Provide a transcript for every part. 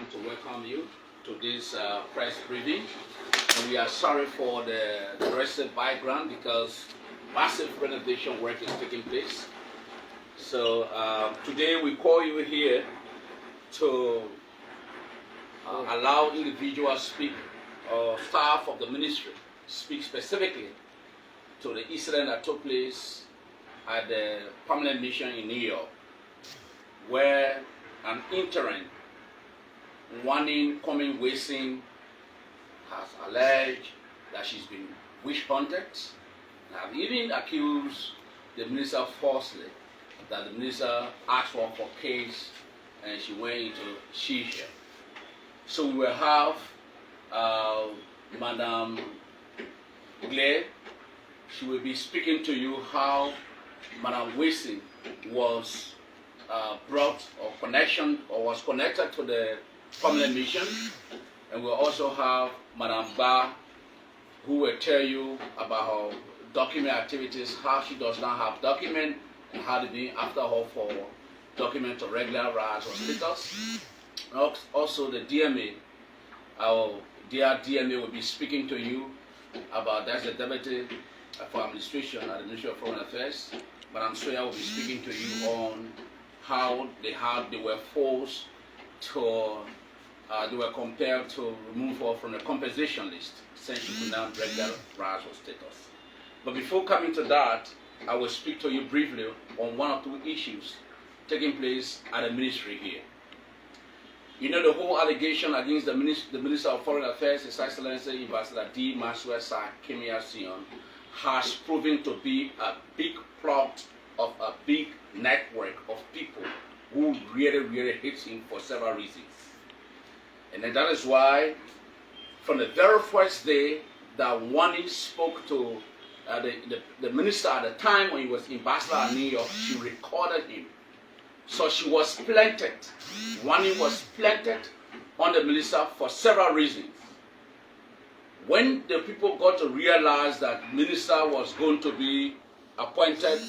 want to welcome you to this press briefing. And we are sorry for the recent background because massive renovation work is taking place. So today we call you here to allow individuals speak or staff of the ministry speak specifically to the incident that took place at the permanent mission in New York, where an interim warning coming Wilson has alleged that she's been witch hunted, and have even accused the minister falsely that the minister asked for case and she went into seizure. So we will have Madam Glare. She will be speaking to you how Madam Wilson was brought or was connected to the permanent mission. And we'll also have Madam Ba, who will tell you about her document activities, how she does not have document, and how to be after her for document to regular rise or status. Also the DMA, our dear DMA will be speaking to you about, that's the Deputy for Administration at the Ministry of Foreign Affairs. Madam Soya will be speaking to you on how they were forced to, they were compelled to remove her from the compensation list since she could not regular rise or status. But before coming to that, I will speak to you briefly on one or two issues taking place at the ministry here. You know, the whole allegation against the Minister of Foreign Affairs, His Excellency Ambassador D. Maswell Kimia Sion, has proven to be a big plot of a big network of people who really hate him for several reasons. And then that is why, from the very first day that Wani spoke to the minister at the time when he was ambassador in New York, she recorded him. So she was planted. Wani was planted on the minister for several reasons. When the people got to realize that minister was going to be appointed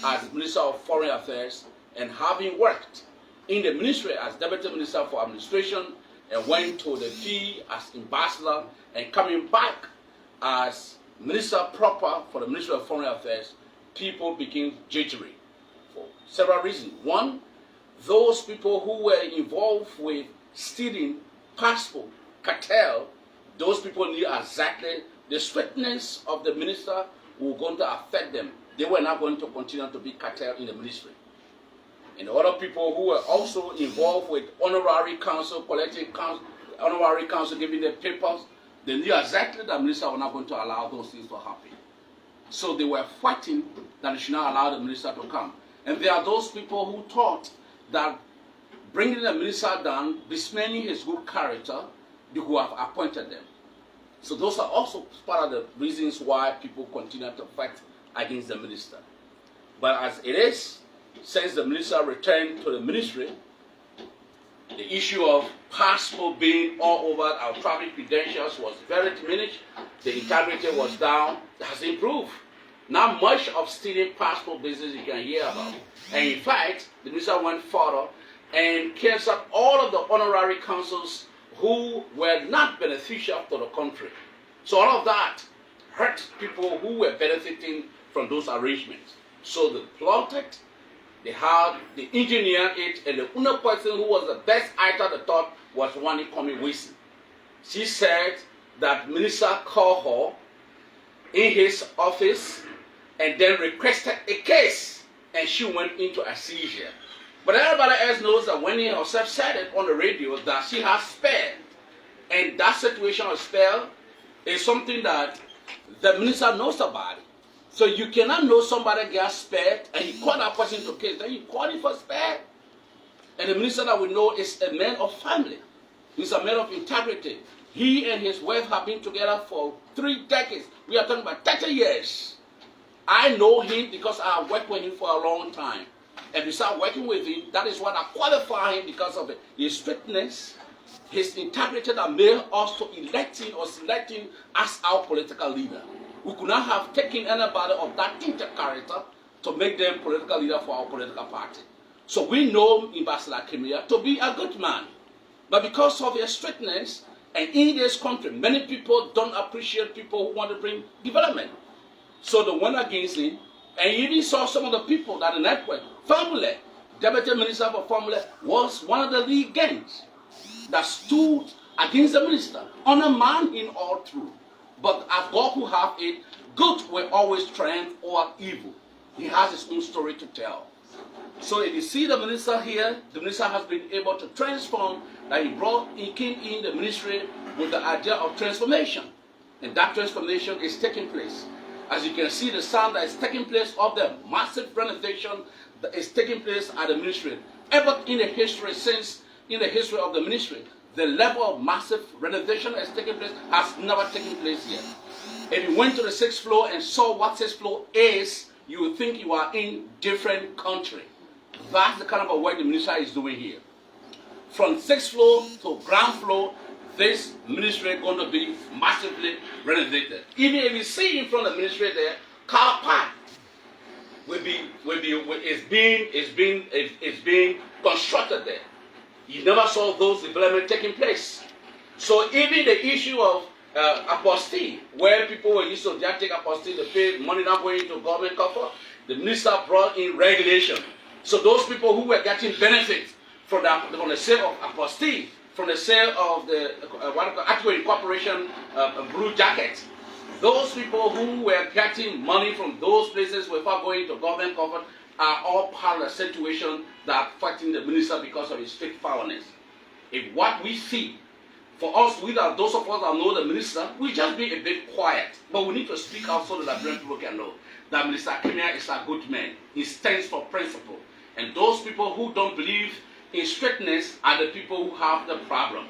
as Minister of Foreign Affairs, and having worked in the ministry as Deputy Minister for Administration, and went to the PE as ambassador, and coming back as Minister proper for the Ministry of Foreign Affairs, people became jittery for several reasons. One, those people who were involved with stealing passport cartel, those people knew exactly the sweetness of the minister was going to affect them. They were not going to continue to be cartel in the ministry. And the other people who were also involved with honorary council, collecting honorary council, giving them papers, they knew exactly that the minister was not going to allow those things to happen. So they were fighting that they should not allow the minister to come. And there are those people who thought that bringing the minister down, besmirching his good character, they would have appointed them. So those are also part of the reasons why people continue to fight against the minister. But as it is, since the minister returned to the ministry, the issue of passport being all over our travel credentials was very diminished. The integrity was down. It has improved. Not much of stealing passport business you can hear about. And in fact, the minister went further and canceled all of the honorary councils who were not beneficial to the country. So all of that hurt people who were benefiting from those arrangements. So they plotted, they engineered it, and the only person who was the best actor they thought was Wani Kwame Wilson. She said that minister called her in his office and then requested a case, and she went into a seizure. But everybody else knows that Wendy herself said it on the radio that she has spared. And that situation of spare is something that the minister knows about it. So you cannot know somebody gets spared and you call that person to case, then you call him for spare. And the minister that we know is a man of family. He's a man of integrity. He and his wife have been together for 3 decades. We are talking about 30 years. I know him because I have worked with him for a long time. And besides working with him, that is what I qualify him because of his strictness, his integrity that made us to elect him or select him as our political leader. We could not have taken anybody of that character to make them political leader for our political party. So we know Ambassador Kimia to be a good man. But because of their strictness, and in this country, many people don't appreciate people who want to bring development. So they went against him, and you even saw some of the people that in that way, family, Deputy Minister for Family was one of the lead gangs that stood against the minister, undermined him all through. But as God who have it, good will always triumph over evil. He has his own story to tell. So if you see the minister here, the minister has been able to transform, that he came in the ministry with the idea of transformation. And that transformation is taking place. As you can see, the sound that is taking place of the massive renovation that is taking place at the ministry. Ever in the history, since in the history of the ministry, the level of massive renovation that is taking place has never taken place yet. If you went to the 6th floor and saw what 6th floor is, you would think you are in different country. That's the kind of a work the minister is doing here. From 6th floor to ground floor, this ministry is going to be massively renovated. Even if you see in front of the ministry there, car park is being constructed there. You never saw those developments taking place. So even the issue of apostille, where people were used to just take apostille to pay money not going to government coffers, the minister brought in regulation. So those people who were getting benefits from the sale of apostille, from the sale of the article incorporation blue jackets, those people who were getting money from those places without going to government coffers are all part of the situation that fighting the minister because of his strict foulness. If what we see, for us, those of us that know the minister, we just be a bit quiet. But we need to speak out so that the people can know that Minister Kemia is a good man. He stands for principle. And those people who don't believe in strictness are the people who have the problem.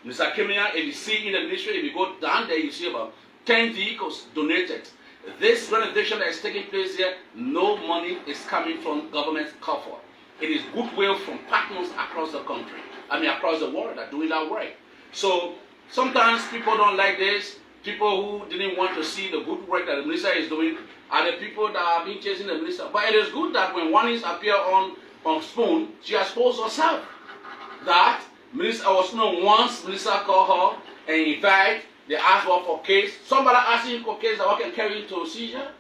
Mr. Kemia, if you see in the ministry, if you go down there, you see about 10 vehicles donated. This renovation that is taking place here, no money is coming from government coffers. It is goodwill from partners across the country. Across the world that are doing that work. So sometimes people don't like this. People who didn't want to see the good work that the minister is doing are the people that have been chasing the minister. But it is good that when one is appear on Spoon, she has exposed herself. That minister was once minister called her and in fact they asked her for case. Somebody asking for case that one can carry into seizure.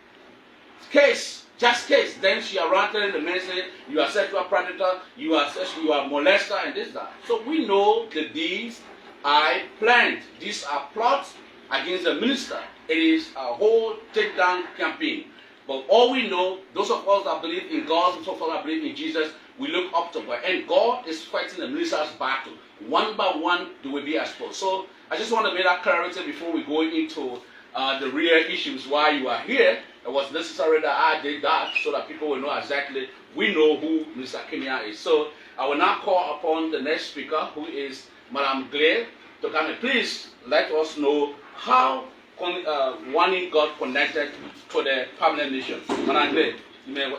Case. Just case. Then she around telling the man saying, you are sexual predator, you are molester, and this, that. So we know the deeds are planned. These are plots against the minister. It is a whole takedown campaign. But all we know, those of us that believe in God, those of us that believe in Jesus, we look up to God. And God is fighting the minister's battle. One by one, they will be exposed. So I just want to make that clarity before we go into the real issues why you are here. It was necessary that I did that so that people will know exactly, we know who Mr. Kenya is. So I will now call upon the next speaker, who is Madame Glay, to come and please let us know how wanting God connected to the permanent mission. Madame Glay,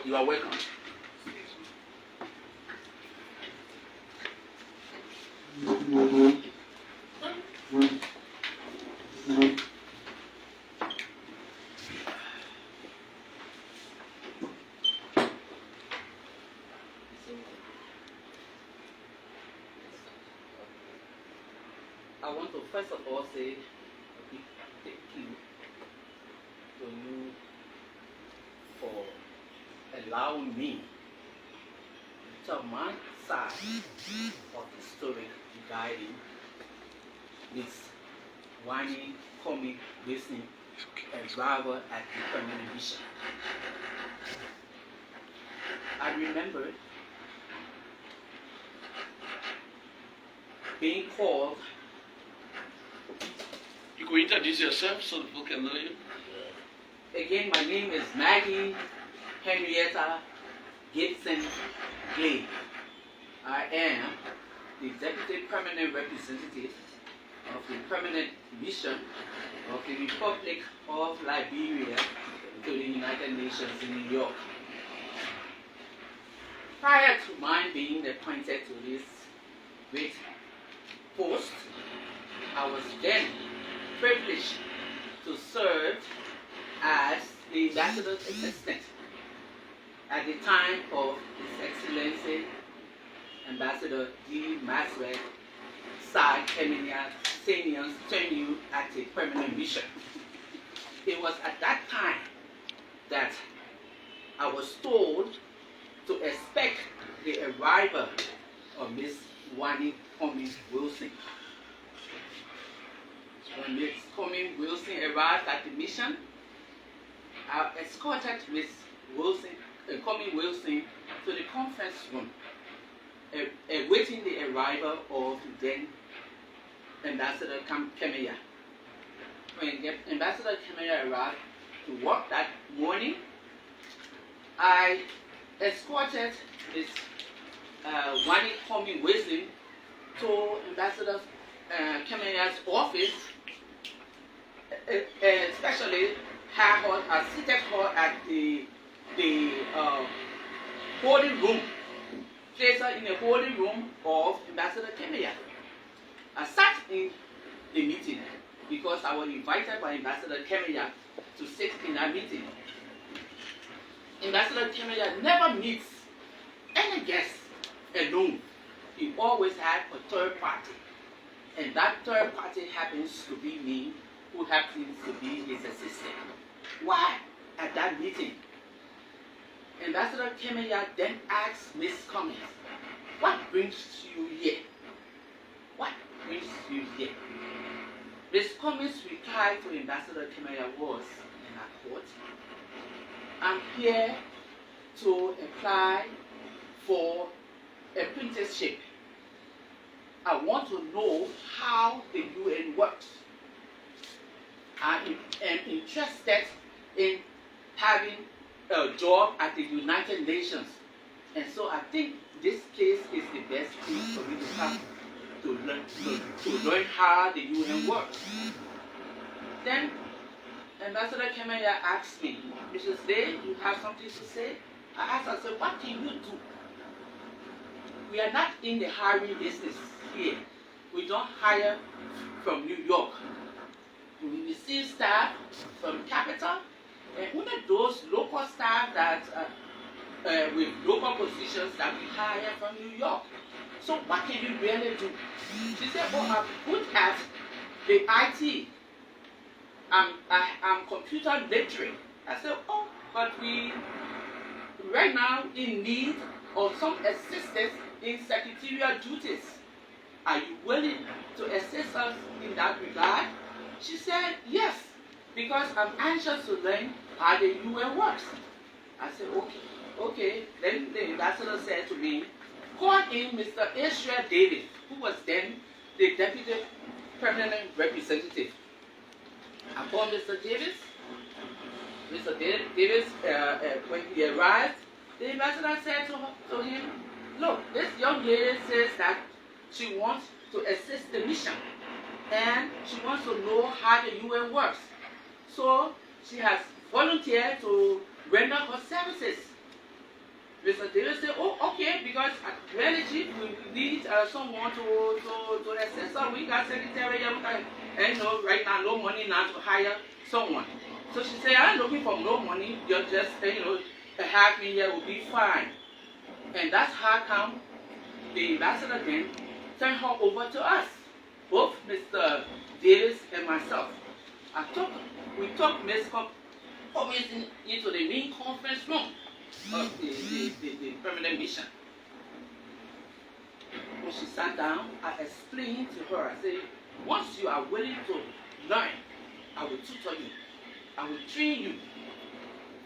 you are welcome. I want to first of all say a big thank you to you for allowing me to tell my side of the story regarding this whiny, comic, listening, and driver at the permanent mission. I remember being called. You could introduce yourself so people can know you. Again, my name is Maggie Henrietta Gibson Glay. I am the Executive Permanent Representative of the Permanent Mission of the Republic of Liberia to the United Nations in New York. Prior to my being appointed to this great post, I was then privileged to serve as the ambassador's assistant at the time of His Excellency Ambassador D. Maxwell side Kemenya seniors turn you at a permanent mission. It was at that time that I was told to expect the arrival of Miss Wani Cummings Wilson. When Miss Cummings Wilson arrived at the mission, I escorted Miss Cummings Wilson to the conference room, awaiting the arrival of then Ambassador Kemenya. When Ambassador Kemenya arrived to work that morning, I escorted Miss Wani Cummings Wilson to Ambassador Kemenya's office, especially I seated her at the holding room, placed her in the holding room of Ambassador Kemenya. I sat in the meeting because I was invited by Ambassador Kemenya to sit in that meeting. Ambassador Kemenya never meets any guest alone. He always had a third party. And that third party happens to be me, who happens to be his assistant. Why? At that meeting, Ambassador Kemenya then asked Miss Cummings, "What brings you here? What brings you here?" Miss Cummings' reply to Ambassador Kemenya was, and I quote, "I'm here to apply for a apprenticeship. I want to know how the UN works. I am interested in having a job at the United Nations. And so I think this place is the best place for me to come to learn how the UN works." Then Ambassador Kemenya asked me, "Mrs. Day, you have something to say?" I asked her, I said, "What can you do? We are not in the hiring business here. We don't hire from New York. We receive staff from Capital, and even those local staff that with local positions that we hire from New York. So what can you really do?" She said, "Oh, I'm good at the IT. I'm computer literate." I said, "Oh, but we right now in need of some assistance in secretarial duties. Are you willing to assist us in that regard?" She said, "Yes, because I'm anxious to learn how the UN works." I said, okay. Then the ambassador said to me, "Call in Mr. Israel Davis, who was then the deputy permanent representative." I called Mr. Davis. Mr. Davis, when he arrived, the ambassador said to him, "Look, this young lady says that she wants to assist the mission, and she wants to know how the UN works. So she has volunteered to render her services." Mr. Davis said, "Oh, okay, because at Religy we need someone to assist her. We got secretary, and right now no money now to hire someone." So she said, "I'm looking for no money. You're just have me here will be fine." And that's how come the ambassador then turned her over to us, both Mr. Davis and myself. We took Ms. Cummings into the main conference room of the permanent mission. When she sat down, I explained to her, I said, "Once you are willing to learn, I will tutor you. I will train you.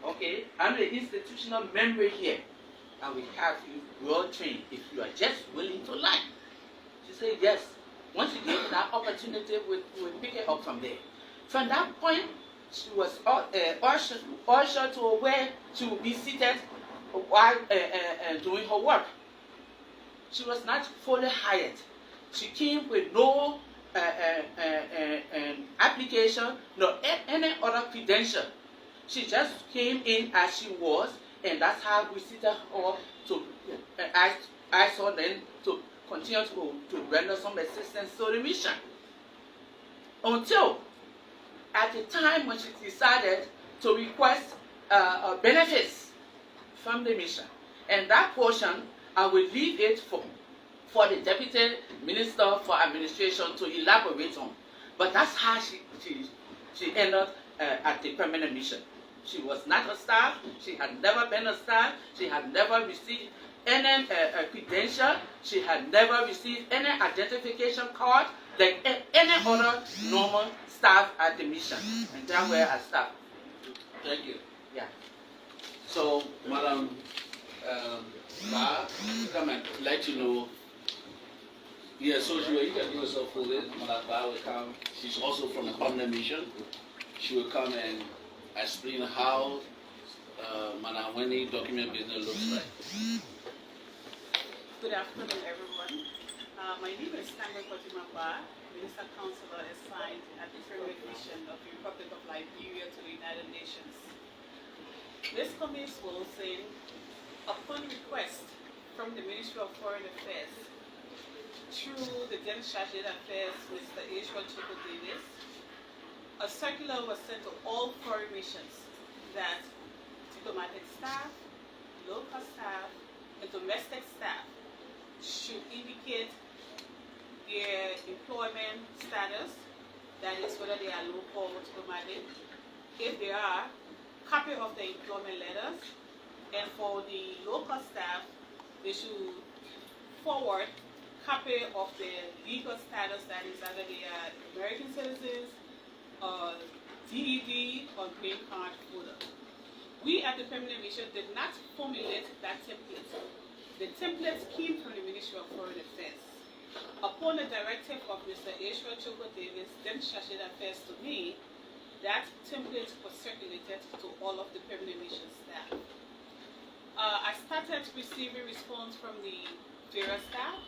Okay? I'm the institutional member here. I will have you well trained if you are just willing to learn." She said, "Yes. Once you get that opportunity, we'll pick it up from there." From that point, she was ushered to where she would be seated while doing her work. She was not fully hired. She came with no application, no any other credential. She just came in as she was, and that's how we seated her to ask her then to continue to render some assistance to the mission. Until at the time when she decided to request benefits from the mission. And that portion, I will leave it for the Deputy Minister for Administration to elaborate on. But that's how she ended up at the permanent mission. She was not a staff. She had never been a staff. She had never received any credential. She had never received any identification card like any other normal staff at the mission. And that's where I stopped. Thank you. Yeah. So, Madam Ba, come and let you know. Yeah, so you can do yourself fully. Madam Ba will come. She's also from the permanent mission. She will come and explain how Madam Wendy document business looks like. Good afternoon, everyone. My name is Tangwe Kotimamba, Minister Counselor assigned at the Permanent Mission of the Republic of Liberia to the United Nations. This Committee will say, upon request from the Ministry of Foreign Affairs, through the then Chargé d'Affaires, Mr. Israel Choko Davis, a circular was sent to all foreign missions that diplomatic staff, local staff, and domestic staff should indicate their employment status, that is whether they are local or diplomatic. If they are, copy of the employment letters, and for the local staff, they should forward copy of their legal status, that is either they are American citizens, DED, or green card holder. We at the Permanent Mission did not formulate that template. The template came from the Ministry of Foreign Affairs. Upon the directive of Mr. Israel Choko Davis, then Chargé d'Affaires to me, that template was circulated to all of the Permanent Mission staff. I started receiving response from the various staff,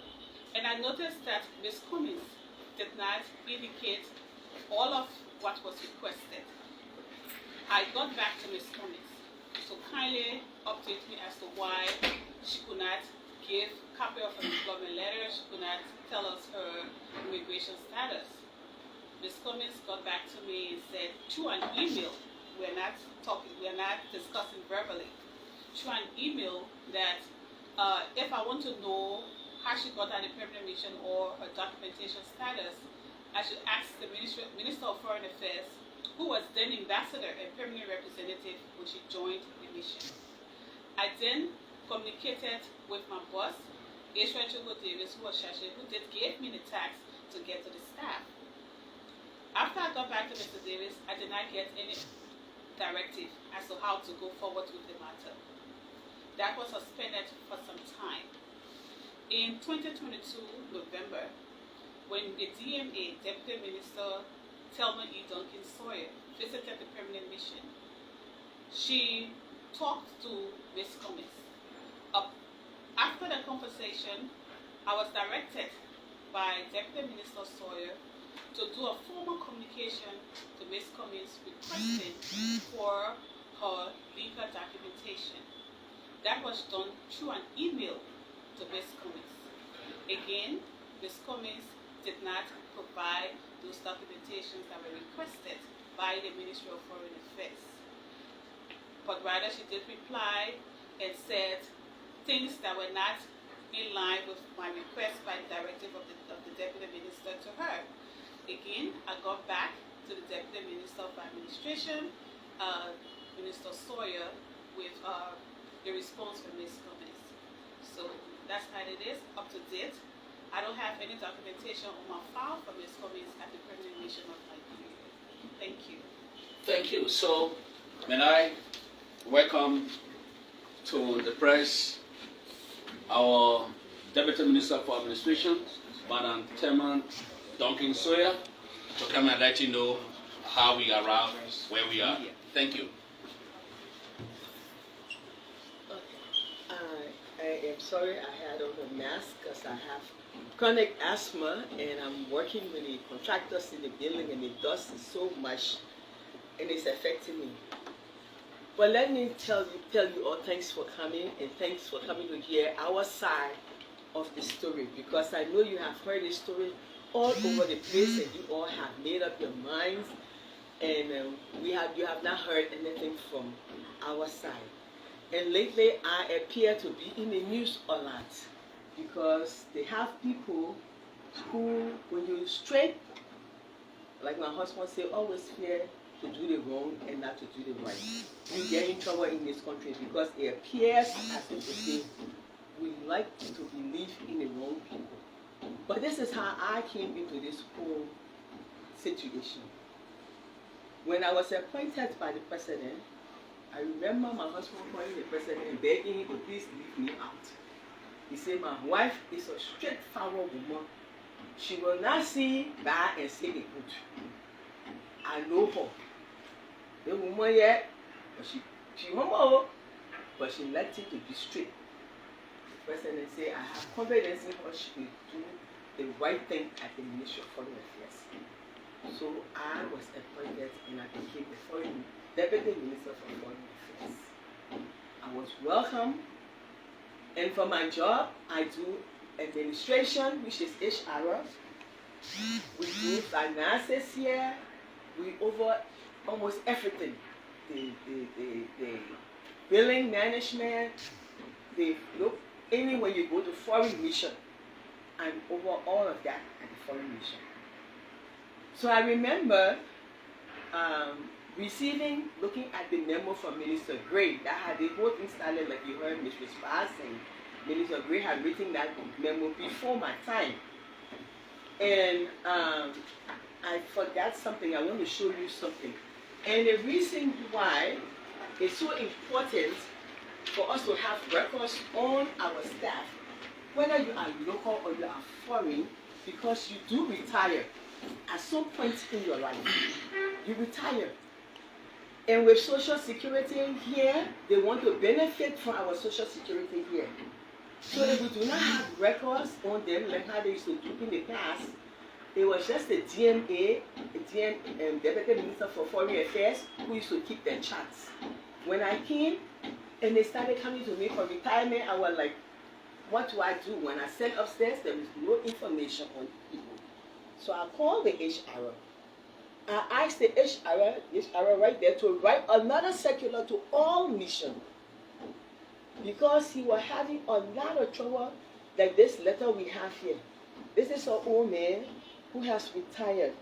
and I noticed that Ms. Cummins did not indicate all of what was requested. I got back to Ms. Cummins to kindly update me as to why she could not give copy of her employment letter, she could not tell us her immigration status. Ms. Cummins got back to me and said, through an email, we're not discussing verbally, through an email that if I want to know how she got out of the permanent mission or her documentation status, I should ask the Minister of Foreign Affairs, who was then ambassador and permanent representative when she joined the mission. I then communicated with my boss, Israel Choko Davis, who was Chargé, who gave me the task to get to the staff. After I got back to Mr. Davis, I did not get any directive as to how to go forward with the matter. That was suspended for some time. In 2022, November, when the DMA, Deputy Minister Thelma E. Duncan Sawyer, visited the permanent mission, she talked to Ms. Cummins. After the conversation, I was directed by Deputy Minister Sawyer to do a formal communication to Ms. Cummins requesting for her legal documentation. That was done through an email to Ms. Cummins. Again, Ms. Cummins did not provide those documentations that were requested by the Ministry of Foreign Affairs. But rather she did reply and said things that were not in line with my request by the directive of the Deputy Minister to her. Again, I got back to the Deputy Minister of Administration, Minister Sawyer, with the response from Ms. Cummins. So that's how it is, up to date. I don't have any documentation on my file for Ms. Cummins at the Permanent Mission of Liberia. Thank you. Thank you. So, may I welcome to the press our Deputy Minister for Administration, Madam Thelma Duncan Sawyer, to come and let you know how we arrived where we are. Thank you. I am sorry I had on a mask because I have chronic asthma and I'm working with the contractors in the building and the dust is so much and it's affecting me. But let me tell you all thanks for coming and thanks for coming to hear our side of the story, because I know you have heard the story all over the place and you all have made up your minds, and you have not heard anything from our side. And lately I appear to be in the news a lot. because they have people who, when you straight, like my husband say, always fear to do the wrong and not to do the right. We get in trouble in this country because it appears as if they say we like to believe in the wrong people. But this is how I came into this whole situation. When I was appointed by the president, I remember my husband calling the president and begging him to please leave me out. He said, my wife is a straightforward woman. She will not see bad and say the good. I know her. The woman yet, but she humble, but she likes it to be straight. The president said, I have confidence in her. She will do the right thing at the Ministry of Foreign Affairs. So I was appointed and I became the Deputy Minister for Foreign Affairs. I was welcome, and for my job, I do administration, which is HR. We do finances here. We over almost everything. The billing management. Anywhere you go to foreign mission, I'm over all of that at the foreign mission. So I remember looking at the memo from Minister Gray that had the whole thing started, like you heard Mrs. Sparks saying. Minister Gray had written that memo before my time. And I forgot something. I want to show you something. And the reason why it's so important for us to have records on our staff, whether you are local or you are foreign, because you do retire at some point in your life. You retire. And with Social Security here, they want to benefit from our Social Security here. So if we do not have records on them, like how they used to do in the past, it was just the DMA, Deputy Minister for Foreign Affairs, who used to keep their charts. When I came and they started coming to me for retirement, I was like, what do I do? When I sent upstairs, there was no information on people. So I called the HR. I asked the HR right there to write another circular to all missions, because he was having a lot of trouble, like this letter we have here. This is an old man who has retired.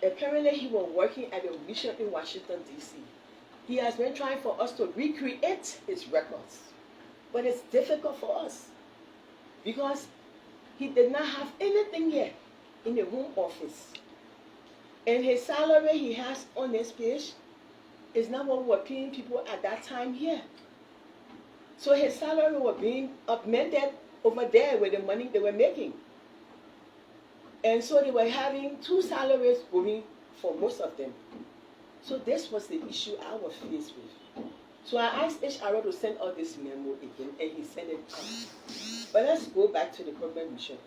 Apparently he was working at a mission in Washington, D.C. He has been trying for us to recreate his records. But it's difficult for us because he did not have anything yet in the home office. And his salary he has on his page is not what we were paying people at that time here. So his salary was being augmented over there with the money they were making. And so they were having two salaries going for most of them. So this was the issue I was faced with. So I asked HR to send all this memo again, and he sent it out. But let's go back to the permanent mission.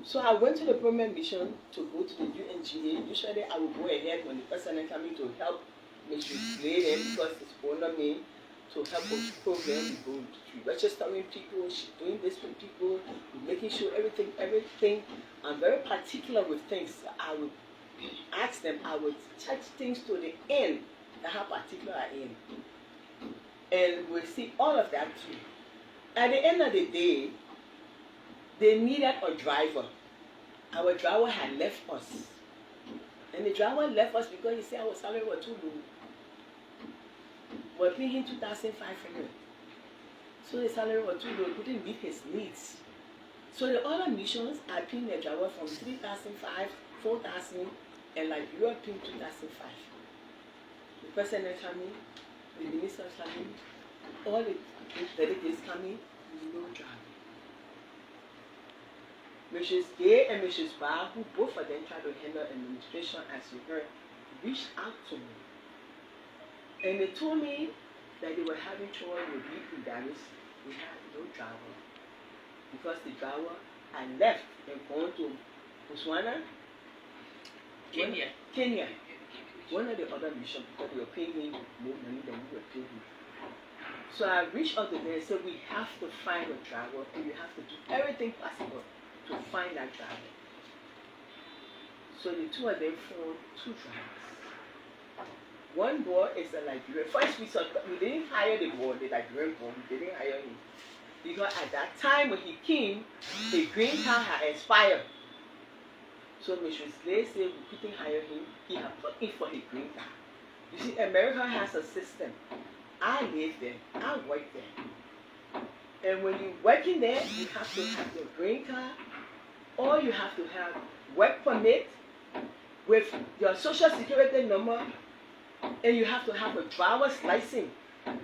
So I went to the permanent mission to go to the UNGA. Usually I would go ahead when the person is coming to help me translate them, because it's under me to help with the program. We go registering people, doing this with people, making sure everything. I'm very particular with things. I would ask them, I would touch things to the end, how particular I am. And we'll see all of that too. At the end of the day, they needed a driver. Our driver had left us. And the driver left us because he said our salary was too low. We're paying him $2,500. So the salary was too low, it couldn't meet his needs. So the other missions are paying the driver from $3,500, $4,000, and like Liberia paying $2,500. The president coming, the minister coming, all the delegates coming, no driver. Mrs. Gay and Mrs. Barr, who both of them tried to handle administration, as you heard, reached out to me. And they told me that they were having trouble with in Dallas. We had no driver. Because the driver had left and gone to Botswana, Kenya. One of the other missions, because they were paying me more money than we were paying him. So I reached out to them and said, we have to find a driver, and you have to do everything possible to find that driver. So the two of them found two drivers. One boy is a Liberian. First we didn't hire the boy, the Liberian boy, we didn't hire him. because at that time when he came, the green card had expired. So Mrs. Slay said we couldn't hire him. He had put in for a green card. You see, America has a system. I live there. I work there. And when you work in there, you have to have your green card, or you have to have work permit with your social security number, and you have to have a driver's license.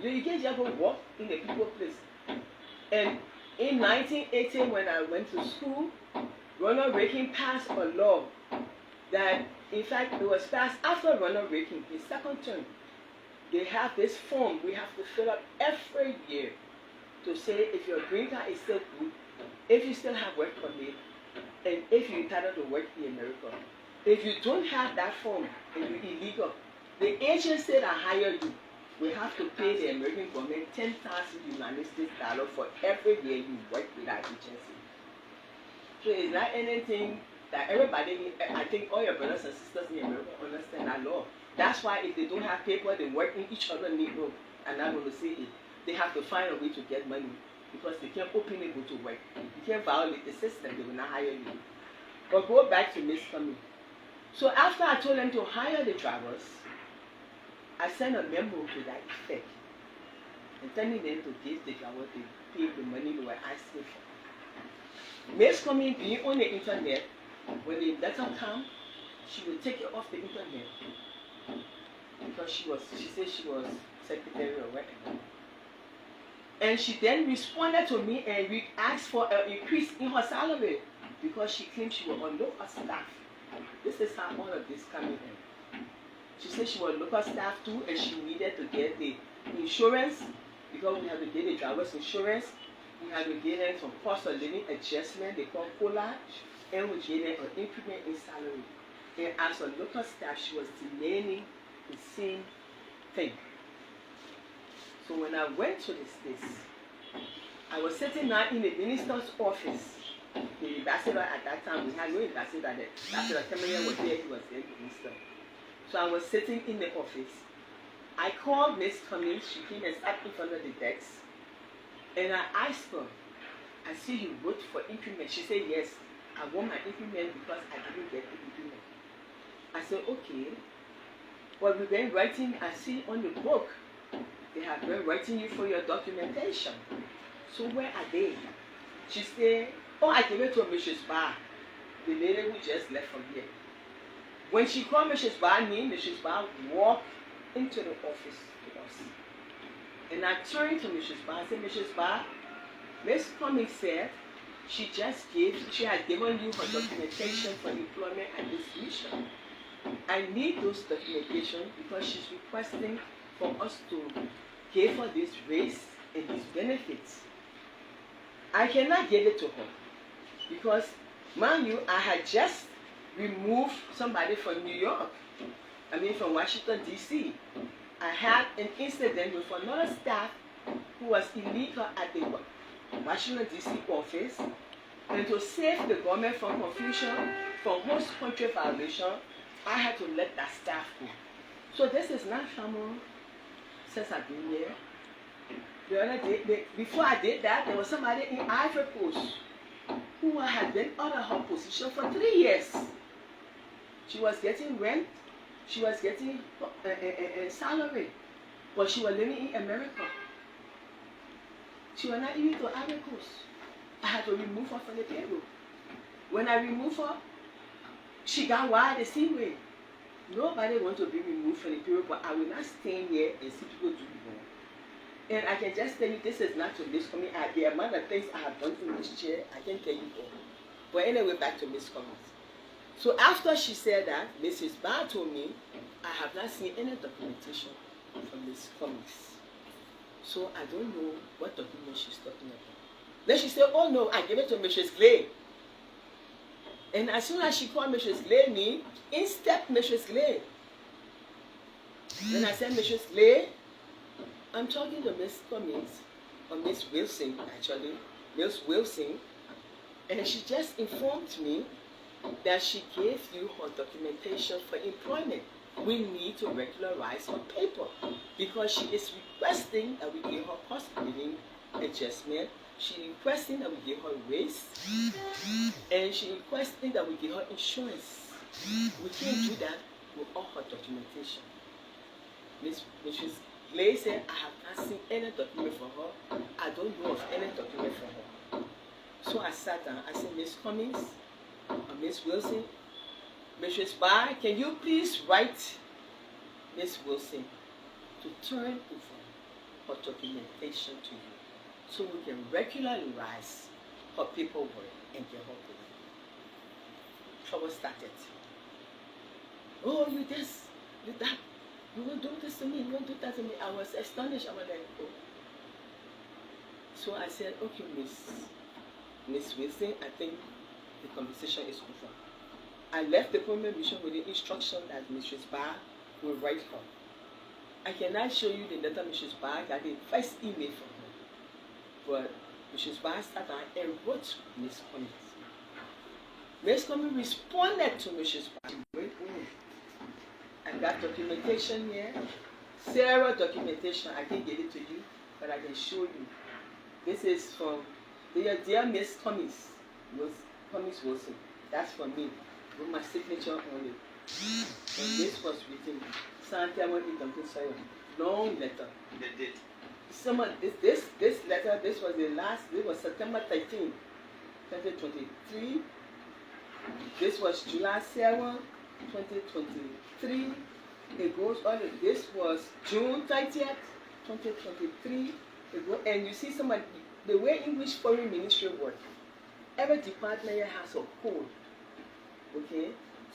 You can't just go walk in a people place. And in 1980, when I went to school, Ronald Reagan passed a law that, in fact, it was passed after Ronald Reagan, his second term. They have this form we have to fill up every year to say if your green card is still good, if you still have work permit, and if you're entitled to work in America. If you don't have that form and you're illegal, the agency that hired you will have to pay the American government $10,000 United States for every year you work with that agency. So it's not anything that everybody, I think all your brothers and sisters in America understand that law. That's why if they don't have paper, they work in each other's neighborhood. And I'm going to say it. They have to find a way to get money because they can't openly go to work. You can't violate the system, they will not hire you. But go back to Miss Cumming. So after I told them to hire the drivers, I sent a memo to that effect and telling them to give the drivers to pay the money they were asking for. Miss Cumming being on the internet, when the letter come, she would take it off the internet because she said she was secretary or whatever. And she then responded to me and we asked for an increase in her salary because she claimed she was on local staff. This is how all of this coming in. She said she was local staff too and she needed to get the insurance because we have to get the driver's insurance. We have to get them some cost of living adjustment, they call COLA, and we get them an increment in salary. And as a local staff, she was demanding the same thing. So when I went to the States, I was sitting down in the minister's office. The ambassador at that time, we had no ambassador then. Ambassador Cameron was there, he was the minister. So I was sitting in the office. I called Miss Cummings, she came and sat in front of the desk. And I asked her, I see you wrote for increment. She said, yes, I want my increment because I didn't get the increment. I said, okay. But we've been writing, I see on the book, they have been writing you for your documentation. So where are they? She said, oh, I gave it to Mrs. Barr, the lady who just left from here. When she called Mrs. Barr's name, Mrs. Barr walked into the office with us. And I turned to Mrs. Barr and said, Mrs. Barr, Miss Cummings said she had given you her documentation for employment at this mission. I need those documentation because she's requesting for us to give her this raise and these benefits. I cannot give it to her because, mind you, I had just removed somebody from New York, from Washington, D.C. I had an incident with another staff who was illegal at the Washington, D.C. office, and to save the government from confusion, from host country violation, I had to let that staff go. So this is not someone since I've been here. The other day, before I did that, there was somebody in Ivory Coast who had been out of her position for 3 years. She was getting rent, she was getting a salary, but she was living in America. She was not even to Ivory Coast. I had to remove her from the payroll. When I removed her, she got wild the same way. Nobody wants to be removed from the payroll, but I will not stand here and see people do wrong. And I can just tell you, this is not to Miss Cummings. The amount of things I have done in this chair, I can tell you all. But anyway, back to Miss Cummings. So after she said that, Mrs. Barr told me, I have not seen any documentation from Miss Cummings. So I don't know what document she's talking about. Then she said, oh no, I gave it to Mrs. Clay. And as soon as she called Mrs. Clay, in stepped Mrs. Clay. Then I said, Mrs. Clay, I'm talking to Miss Cummings, or Miss Wilson, actually, Miss Wilson, and she just informed me that she gave you her documentation for employment. We need to regularize her paper because she is requesting that we give her cost of living adjustment She requesting that we give her raise, and she requesting that we give her insurance. We can't do that with all her documentation. Mrs. Glay said, I have not seen any document for her. I don't know of any document for her. So I sat down. I said, Miss Cummings, Miss Wilson, Mrs. Barr, can you please write Miss Wilson to turn over her documentation to you so we can regularize her paperwork and get her paid. Trouble started. Oh, you that. You won't do this to me, you won't do that to me. I was astonished. I was like, oh. So I said, okay, Miss Wilson, I think the conversation is over. I left the Permanent Mission with the instruction that Mrs. Barr will write her. I cannot show you the letter Mrs. Barr got the first email from her. But Mrs. Barr sat down and wrote Miss Cummings. Miss Cummings responded to Mrs. Barr. I got documentation here, Sarah documentation. I can get it to you, but I can show you. This is from dear Miss Cummings Wilson. That's for me, with my signature on it. And this was written, Santiago Soil. Long letter. The date. This letter, this was the last, it was September 13, 2023. This was July 7, 2023. It goes on. This was June 30th, 2023. And you see the way English Foreign Ministry works. Every department here has a code. Okay?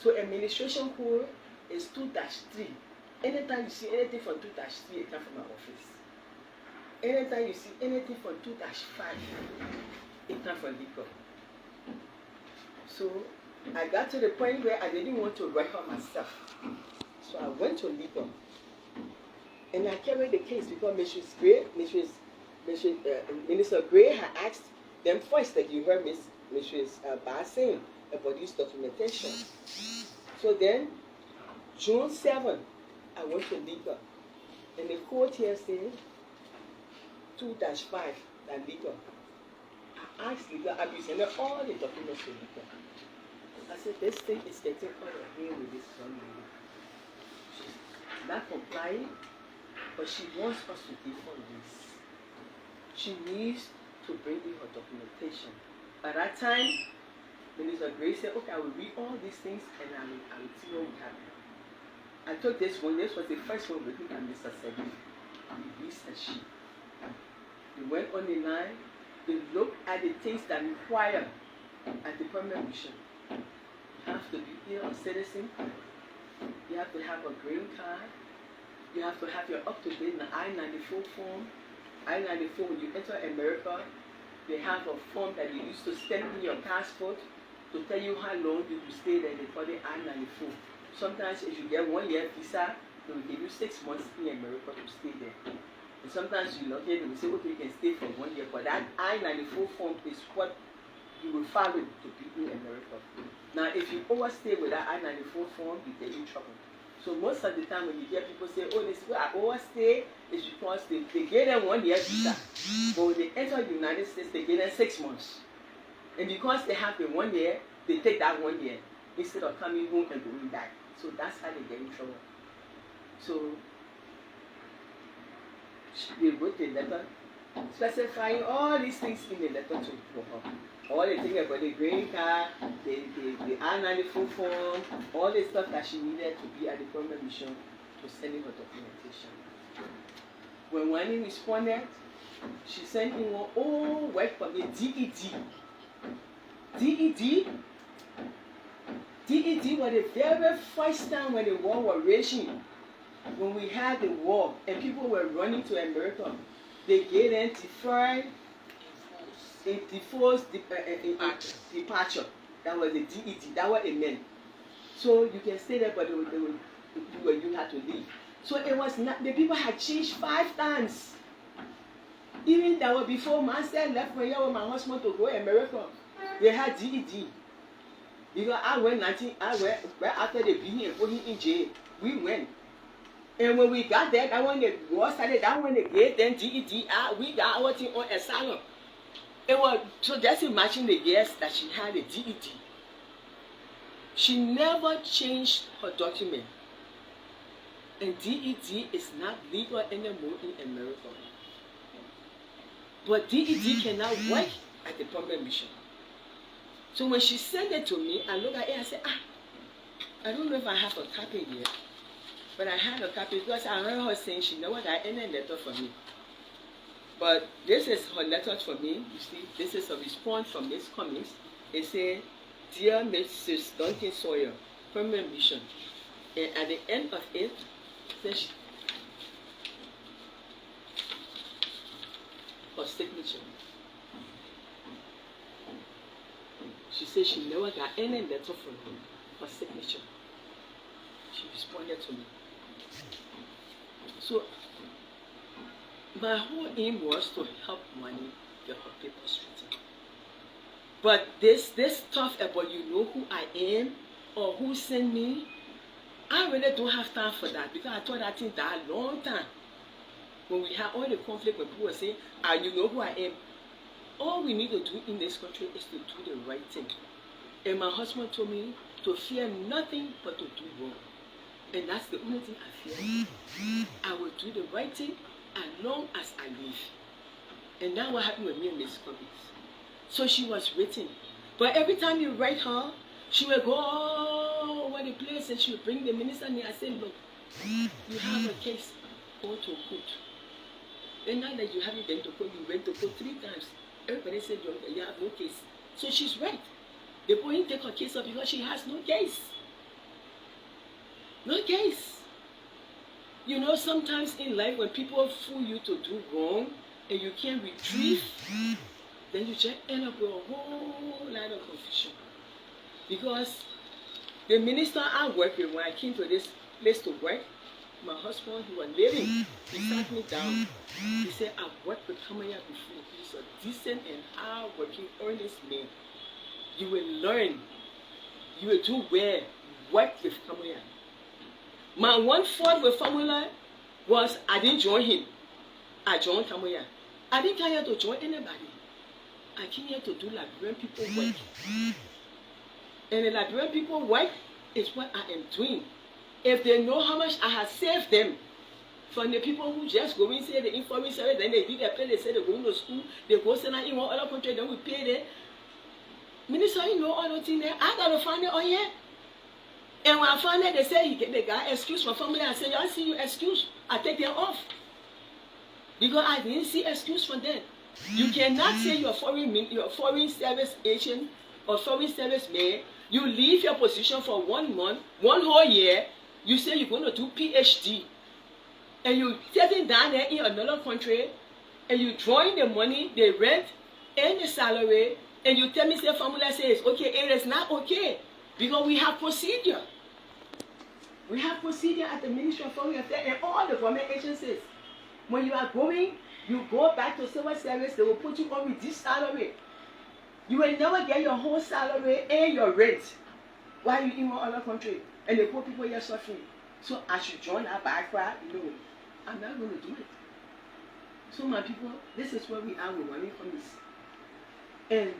So administration code is 2-3. Anytime you see anything from 2-3, it comes from my office. Anytime you see anything from 2-5, it comes from legal. So I got to the point where I didn't want to write her myself. So I went to legal. And I carried the case because Minister Gray had asked them first that you heard Mrs. Barr saying about this documentation. So then, June 7th, I went to legal. And the court here said 2-5, that legal. I asked legal, I presented all the documents to legal. I said, this thing is getting out of hand with this young lady. She's not complying, but she wants us to give her this. She needs to bring in her documentation. By that time, Minister Gray said, okay, I will read all these things and I will see what will happen. I took this one. This was the first one written by Mr. Sebi. He researched. They went on the line. They looked at the things that require at the permanent mission. You have to be here a citizen. You have to have a green card. You have to have your up-to-date I-94 form. I-94, when you enter America, they have a form that you use to stamp in your passport to tell you how long you will stay there. They call it I-94. Sometimes if you get 1 year visa, they will give you 6 months in America to stay there. And sometimes you're lucky, they will say, okay, you can stay for 1 year. But that I-94 form is what you will follow to be in America. Now, if you overstay with that I-94 form, you get in trouble. So most of the time when you hear people say, oh, this is where I overstay, is because they get them 1 year visa. But when they enter the United States, they get them 6 months. And because they have the 1 year, they take that 1 year instead of coming home and going back. So that's how they get in trouble. So they wrote a letter specifying all these things in the letter to her. All the things about the green card, the I-94 form, all the stuff that she needed to be at the permanent mission to send in her documentation. When Wani responded, she sent in one old work permit, DED. DED was the very first time when the war was raging. When we had the war and people were running to America, they gave them enforced departure. That was the DED. That was a man. So you can stay there, but you had to leave. So it was not, the people had changed 5 times. Even that was before myself left my year with my husband to go to America. They had DED. Because I went right after the beating and put him in jail. We went. And when we got there, that when the war started, that when they gave them DED, we got our thing on asylum. It was, so just imagine the years that she had a DED. She never changed her document. And DED is not legal anymore in America. But DED cannot work at the permanent mission. So when she sent it to me, I looked at it and said, I don't know if I have a copy yet. But I had a copy because I heard her saying she never got any letter from me. But this is her letter for me. You see, this is a response from Miss Cummings. It says, Dear Mrs. Duncan Sawyer, permanent mission. And at the end of it, says her signature. She said she never got any letter from him. Her signature. She responded to me. So my whole aim was to help money get her papers written. But this stuff about you know who I am or who sent me, I really don't have time for that because I thought that thing died a long time. When we had all the conflict, when people were saying, you know who I am, all we need to do in this country is to do the right thing. And my husband told me to fear nothing but to do wrong. And that's the only thing I fear. I will do the right thing as long as I live. And that's what happened with me and Miss Cummings. So she was waiting. But every time you write her, she will go all over the place and she will bring the minister and I said, look, you have a case, go to court. And now that you haven't been to court, you went to court 3 times. Everybody said you have no case. So she's right. The boy take her case up because she has no case. No case. You know, sometimes in life when people fool you to do wrong and you can't retrieve, then you just end up with a whole lot of confusion. Because the minister I worked with when I came to this place to work, my husband, he was living, he sat me down. He said, I've worked with Kamaya before. He's a decent and hard-working, earnest man. You will learn. You will do well. Work with Kamaya. My one fault with Famula was I didn't join him. I joined Kamaya. I didn't come here to join anybody. I came here to do Liberian people work. And the Liberian people work is what I am doing. If they know how much I have saved them from the people who just go in, say the informing service, then they do their pay, they say they're going to school, they go send out in one other country, then we pay them. Minister, you know all those things there. I got to find it on here. And when I found it, they say they got excuse for family. I said, y'all see you excuse. I take them off. Because I didn't see excuse from them. You cannot say you're a foreign service agent or foreign service man. You leave your position for 1 month, 1 whole year. You say you're going to do PhD. And you sitting down there in another country and you drawing the money, the rent, and the salary, and you tell me, say, formula says, okay, it is not okay. Because we have procedure. We have procedure at the Ministry of Foreign Affairs and all the government agencies. When you are going, you go back to civil service, they will put you on with this salary. You will never get your whole salary and your rent while you in one other country. And the poor people here suffering. So I should join that background? No, I'm not going to do it. So my people, this is where we are with Wani Cummings. And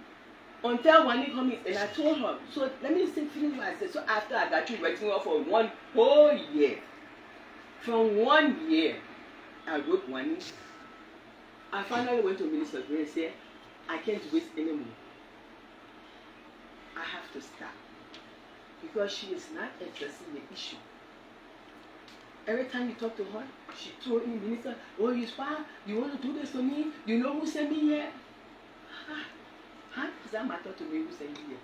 until Wani Cummings, and I told her, so let me say things what I said. So after I got you writing off for 1 whole year, from 1 year, I wrote Wani. I finally went to Minister Gray and said, I can't wait anymore. I have to stop. Because she is not addressing the issue. Every time you talk to her, she told me, Minister, oh, you spy, you want to do this to me? You know who sent me here? How does that matter to me who sent me here?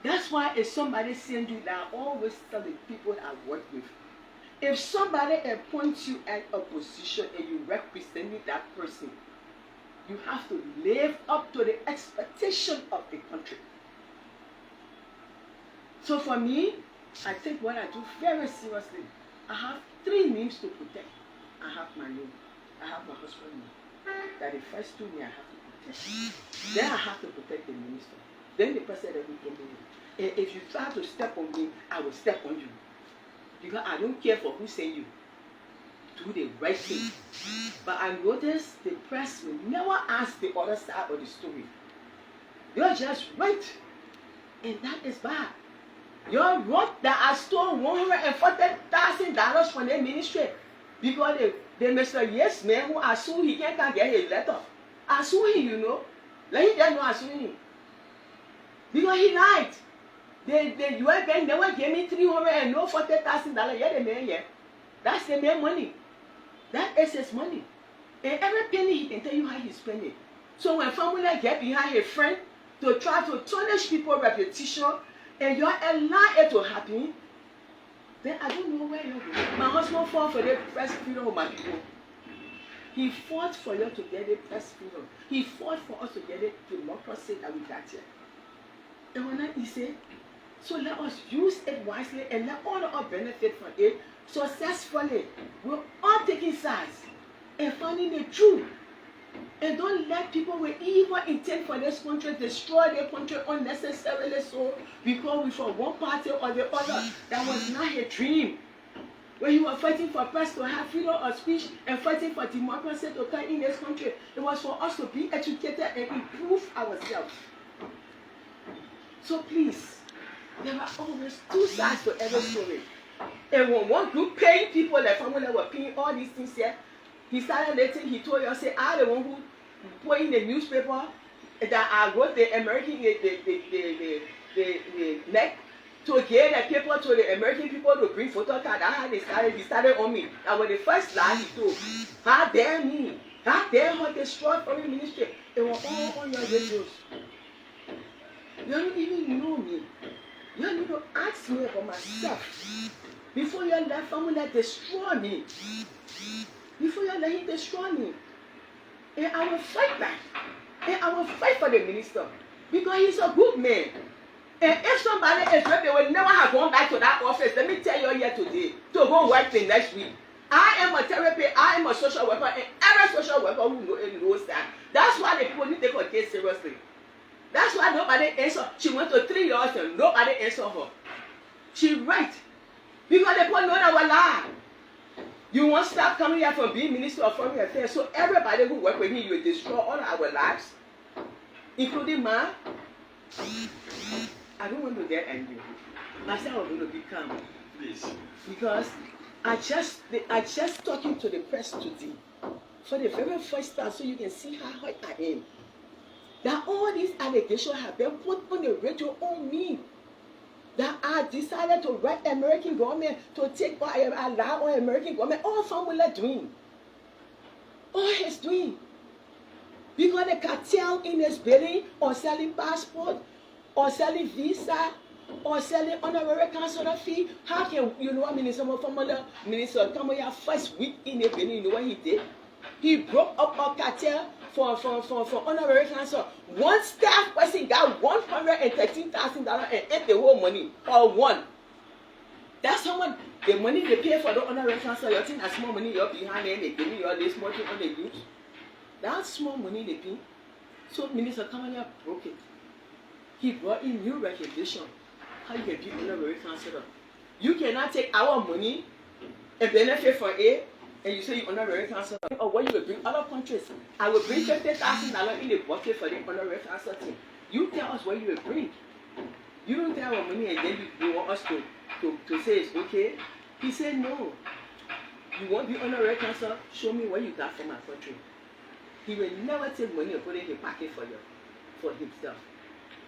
That's why if somebody sends you that, I always tell the people I work with, if somebody appoints you at a position and you represent that person, you have to live up to the expectation of the country. So for me, I take what I do very seriously. I have 3 names to protect. I have my name. I have my husband's name. That the first 2 names I have to protect. Then I have to protect the minister. Then the person that will come in. And if you try to step on me, I will step on you. Because I don't care for who sent you. do the right thing. But I noticed the press will never ask the other side of the story. You're just right, and that is bad. You wrote that I stole $140,000 from the ministry because the Mr. Yes man who assumed he can't get his letter. I sue him, you know. Let him just know I sue him. Because he lied. The US bank never gave me $340,000. Yeah, the man, yeah. That's the man money. That is his money. And every penny he can tell you how he spend it. So when family get behind a friend to try to tarnish people's reputation and you allow it to happen, then I don't know where you're going. My husband fought for the press freedom of my people. He fought for you to get the press freedom. He fought for us to get the democracy that we got here. And when he said, so let us use it wisely and let all of us benefit from it successfully. We're all taking sides and finding the truth. And don't let people with evil intent for this country destroy their country unnecessarily so because we from one party or the other. That was not a dream. When you were fighting for press to have freedom of speech and fighting for democracy to come in this country, it was for us to be educated and improve ourselves. So please, there are always two sides to every story. And when one group paying people, like family were paying all these things here, he started letting, he told you, say, I the one who put in the newspaper that I wrote the American, the neck to get the paper to the American people to bring photo card. That's how he started on me. And when the first lie he told, how dare me, how dare her destroy foreign ministry. It was all on your radios. You don't even know me. You don't need to ask me about myself. Before you let family destroy me. Before you let him destroy me. And I will fight back. And I will fight for the minister. Because he's a good man. And if somebody is ready, they will never have gone back to that office. Let me tell you here today. To go work the next week. I am a therapist, I am a social worker, and every social worker who knows that. That's why the people need to take her case seriously. That's why nobody answered. She went to 3 years and nobody answered her. She right. Because the people know that we're lying. You won't stop coming here from being Minister of Foreign Affairs. So everybody who work with me, you will destroy all our lives, including mine. I don't want to get angry. I said I was going to be calm. Please. Because I just talking to the press today for the very first time so you can see how hurt I am. That all these allegations have been put on the radio on me. That I decided to write American government to take or allow American government. All family doing. All he's doing. Because the cartel in his building or selling passport or selling visa or selling honorary consular fee. How can you know what minister come here first week in the building? You know what he did? He broke up a cartel for honorary council. One staff person got $113,000 and ate the whole money or one. That's how much the money they pay for the honorary council. You think that small money you're behind and they give you all this money on the use. That's small money they pay. So Minister Kamanya broke it. He brought in new regulation. How you can be honorary councillor. You cannot take our money and benefit from it. And you say you honorary council, or what you will bring other countries. I will bring $50,000 in the bucket for the honorary council team. You tell us what you will bring. You don't tell our money and then you want us to say it's okay. He said no. You want the honorary council? Show me what you got from my country. He will never take money and put it in a pocket for you, for himself.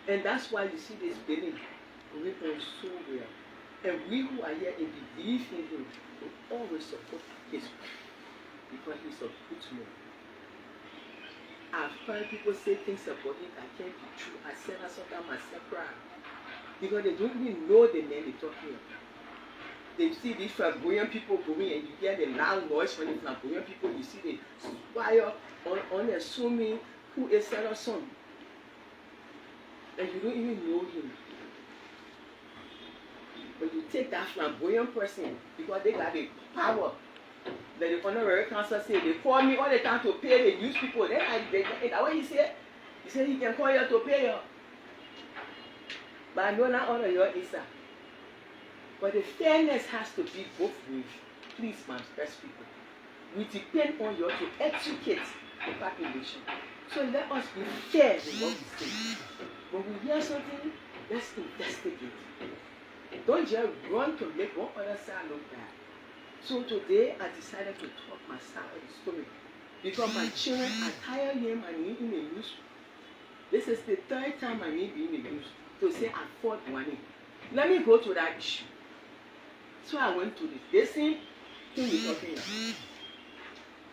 And that's why you see this building ripping so well. And we who are here and believe in him will always support his work because he's a good man. I've heard people say things about him that can't be true. I said that sometimes myself cry. Because they don't even know the man they're talking about. They see these flamboyant people going and you hear the loud noise from the flamboyant people. You see the fire unassuming who is Sarah's son. And you don't even know him. But you take that flamboyant person because they got the power. That the honorary council say they call me all the time to pay the news people. Then that's what he said. He said he can call you to pay you. But I know not all of your is that. But the fairness has to be both ways. Please, man, press people. We depend on you to educate the population. So let us be fair in what we say. When we hear something, let's investigate. Don't just run to make one other side look bad. So today I decided to talk my side of the story. Because my children are tired of my need in the news. This is the third time I need being in the news to say I fought money. Let me go to that issue. So I went to the same thing we're talking about.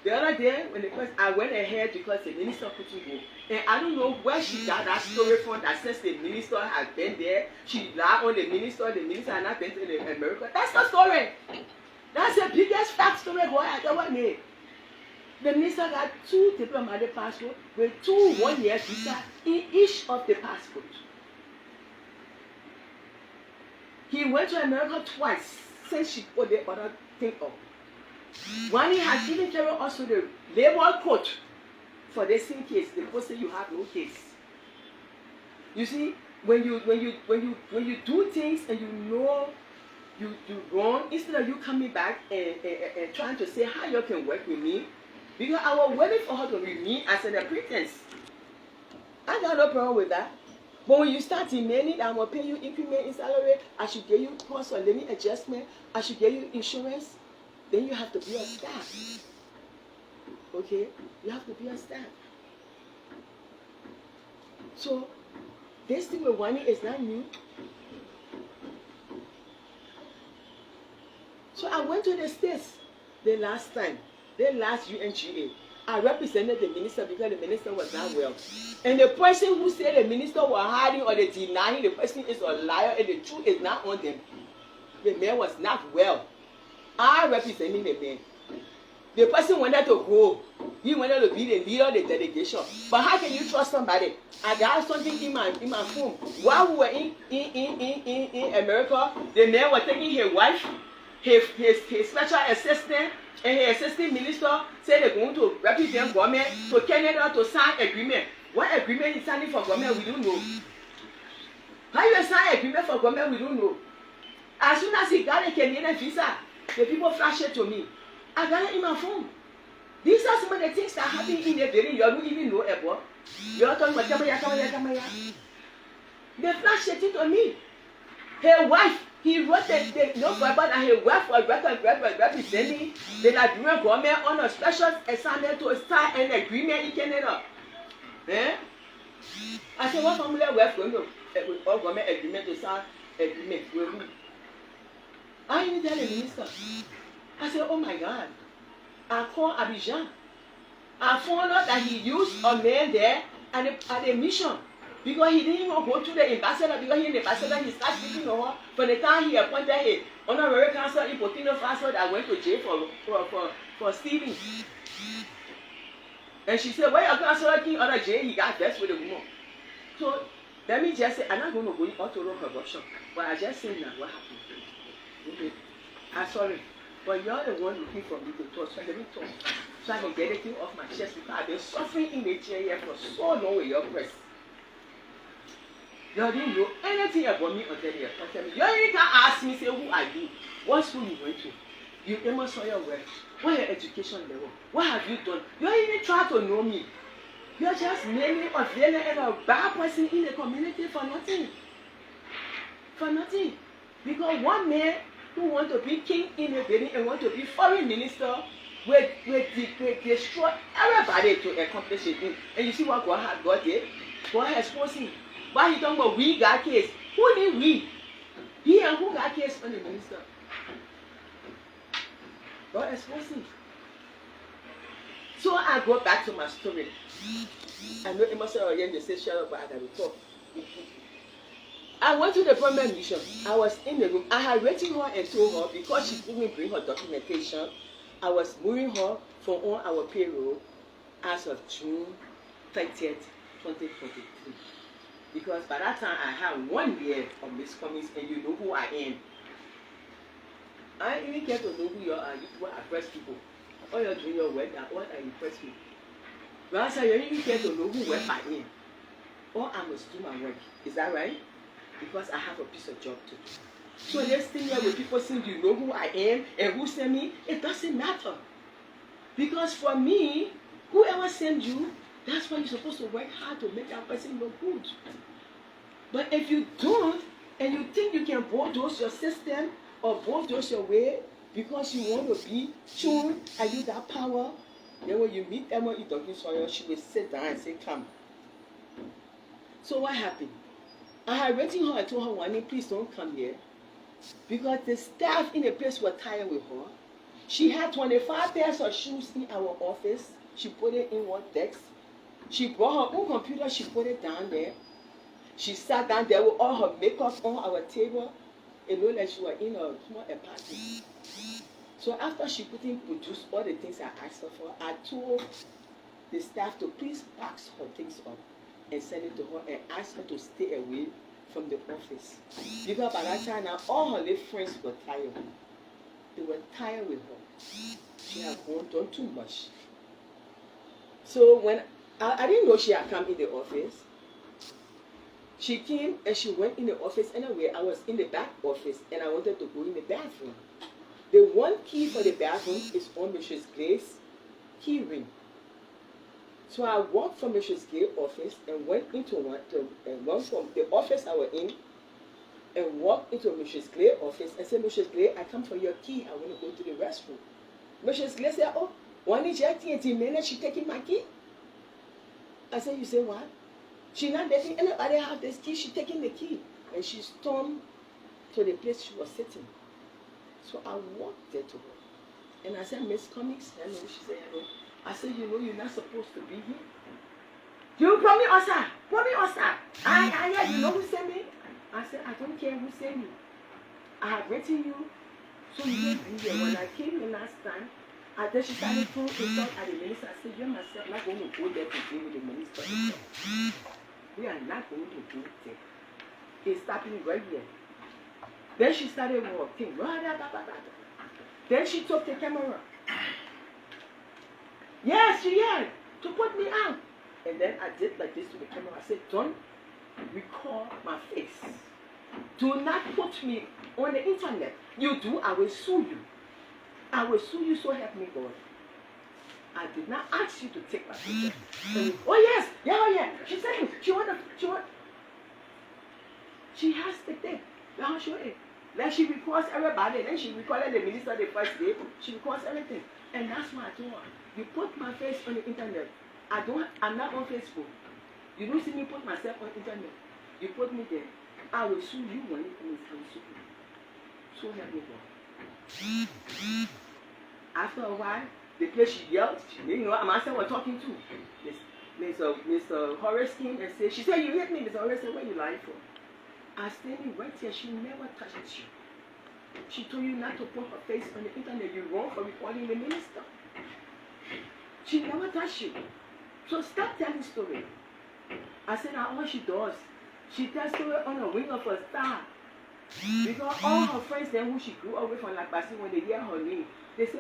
The other day, when I went ahead because the minister couldn't go. And I don't know where she got that story from that says the minister has been there. She lied on the minister has not been to America. That's the story. That's the biggest fact story going on ever made. The minister got 2 diplomatic passports with 2 one-year visas in each of the passports. He went to America twice since she put the other thing up. One he has given carry also the labor coat for the same case. The person you have no case. You see, when you do things and you know you wrong, instead of you coming back and trying to say how you can work with me, because I was waiting for her to be me as a pretense. I got no problem with that. But when you start demanding that I'm going to pay you increment in salary, I should give you cost of living adjustment, I should give you insurance, then you have to be on staff. Okay? You have to be on staff. So, this thing with money is not new. So I went to the States the last time, the last UNGA. I represented the minister because the minister was not well. And the person who said the minister was hiding or they denying, the person is a liar and the truth is not on them. The man was not well. I represented the man. The person wanted to go. He wanted to be the leader of the delegation. But how can you trust somebody? I got something in my phone. While we were in America, the man was taking his wife, his special assistant, and his assistant minister said they're going to represent government to Canada to sign agreement. What agreement is signing for government, we don't know. How you sign agreement for government, we don't know. As soon as he got a Canadian visa, the people flashed it to me. I got it in my phone. These are some of the things that happen in the building you don't even know about. You're talking about Kamaya. They flashed it to me. Her wife, he wrote the note about that her wife was representing the Liberian government on a special assignment to start an agreement in Canada. Eh? I said, what family wife going to all government agreement to sign agreement with who? I didn't tell the minister. I said, oh my God. I called Abidjan. I found out that he used a man there at a mission. Because he didn't even go to the ambassador, because he the ambassador, he started speaking to her. From the time he appointed a honorary counsel in Burkina Faso that went to jail for stealing. And she said, when your counselor came out of jail, he got vexed with the woman. So, let me just say, I'm not going to go into total corruption, but I just say now what happened. Okay. I'm sorry, but you're the one looking for me to talk, so let me talk. So I can get it off my chest because I've been suffering in the chair here for so long with your press. You didn't know anything about me until you contacted me. You even can't ask me, say, who are you? What school you went to? You never saw your work. What your education level? What have you done? You don't even try to know me. You're just naming a villain and a bad person in the community for nothing. For nothing. Because one man who wants to be king in the building and want to be foreign minister will destroy everybody to accomplish it. And you see what God has got there? God has forced him. Why he talking about we got case? Who did we? He and who got case on the minister? God exposed him. So I go back to my story. I know it must have already said shut up, but I gotta talk. I went to the permanent mission. I was in the room. I had written her and told her because she didn't bring her documentation, I was moving her from on our payroll as of June 30th, 2023. Because by that time I had 1 year of miscomings and you know who I am. I didn't even care to know who you are. You people oppress people. All you're doing your work and what I impress me. But I said you didn't even care to know who work I am. Or I must do my work. Is that right? Because I have a piece of job to do. So this thing here with people saying you know who I am and who sent me, it doesn't matter. Because for me, whoever sent you, that's why you're supposed to work hard to make that person look good. But if you don't, and you think you can bulldoze your system or bulldoze your way because you want to be tuned and you that power, then when you meet Emma Idoki Sawyer, she will sit down and say, come. So what happened? I had written her, I told her one day, please don't come here. Because the staff in the place were tired with her. She had 25 pairs of shoes in our office. She put it in one desk. She brought her own computer, she put it down there. She sat down there with all her makeup on our table. It looked like she was in a small apartment. So after she couldn't produce all the things I asked her for, I told the staff to please pack her things up and send it to her and ask her to stay away from the office. Because by that time now, all her little friends were tired. They were tired with her. She had done too much. So when I didn't know she had come in the office. She came and she went in the office anyway. I was in the back office and I wanted to go in the bathroom. The one key for the bathroom is on Mrs. Gray's key ring. So I walked from Mrs. Gray's office and went into one from the office I was in and walked into Mrs. Gray's office and said, Mrs. Gray, I come for your key. I want to go to the restroom. Mrs. Gray said, oh, one is your minutes she taking my key? I said, you say what? She not letting anybody have this key. She taking the key. And she stormed to the place she was sitting. So I walked there to her. And I said, Miss Cummings, hello. She said, hello. I said, you know you're not supposed to be here. You brought me outside. Brought me outside. Yeah, you know who sent me? I said, I don't care who sent me. I have written you, so you didn't be here. When I came here last time, then she started throwing insult at the minister. I said, you myself not going to go there to deal with the minister. We are not going to do it. It's happening right here. Then she started walking. Then she took the camera. Yes, she had to put me out. And then I did like this to the camera. I said, don't record my face. Do not put me on the internet. You do, I will sue you. I will sue you, so help me God. I did not ask you to take my picture. Oh yes, yeah. She said she has the thing. Now show it. Then she records everybody. Then she recorded the minister the first day. She records everything. And that's why I told her, you put my face on the internet. I'm not on Facebook. You don't see me put myself on the internet. You put me there. I will sue you when it comes to sue you. So help me God. After a while, the place she yelled, I'm myself was talking to Mr. Horace came and said, she said, you hit me, Mr. Horace said, what are you lying for? I standing right here, she never touched you. She told you not to put her face on the internet. You're wrong for recording the minister. She never touched you. So stop telling story. I said, now all she does, she tells story on the wing of a star. Because all her friends then who she grew up with from Basi, when they hear her name, they say,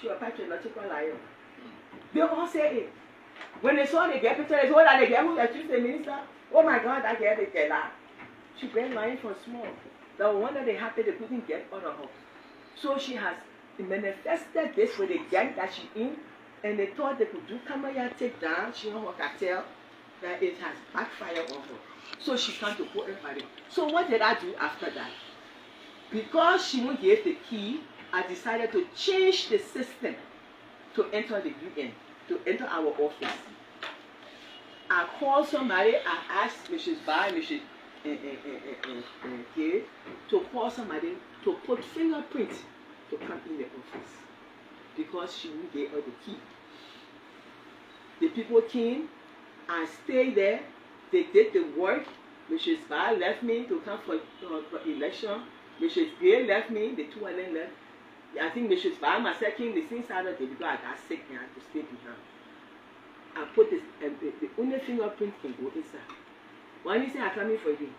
she was a pathological liar. They all say it. When they saw the girl picture, they said, that the girl who accused the minister, oh my God, that girl, they get that. She been lying from small. The one that they happy they couldn't get out of her. So she has manifested this with the gang that she in, and they thought they could do camera take down. She don't want to tell that it has backfired on her. So she can't to put everybody. So what did I do after that? Because she won't give the key, I decided to change the system to enter the UN, to enter our office. I called somebody, I asked Mrs. Bai, Mrs. to call somebody to put fingerprint to come in the office because she won't give her the key. The people came, I stayed there, they did the work. Mrs. Bai left me to come for election. Mrs. Gray left me, the two of them left. I think Mrs. Bai myself came the same Saturday because I got sick and I had to stay behind. I put this, the only fingerprint can go inside. When he said, I'm coming for you,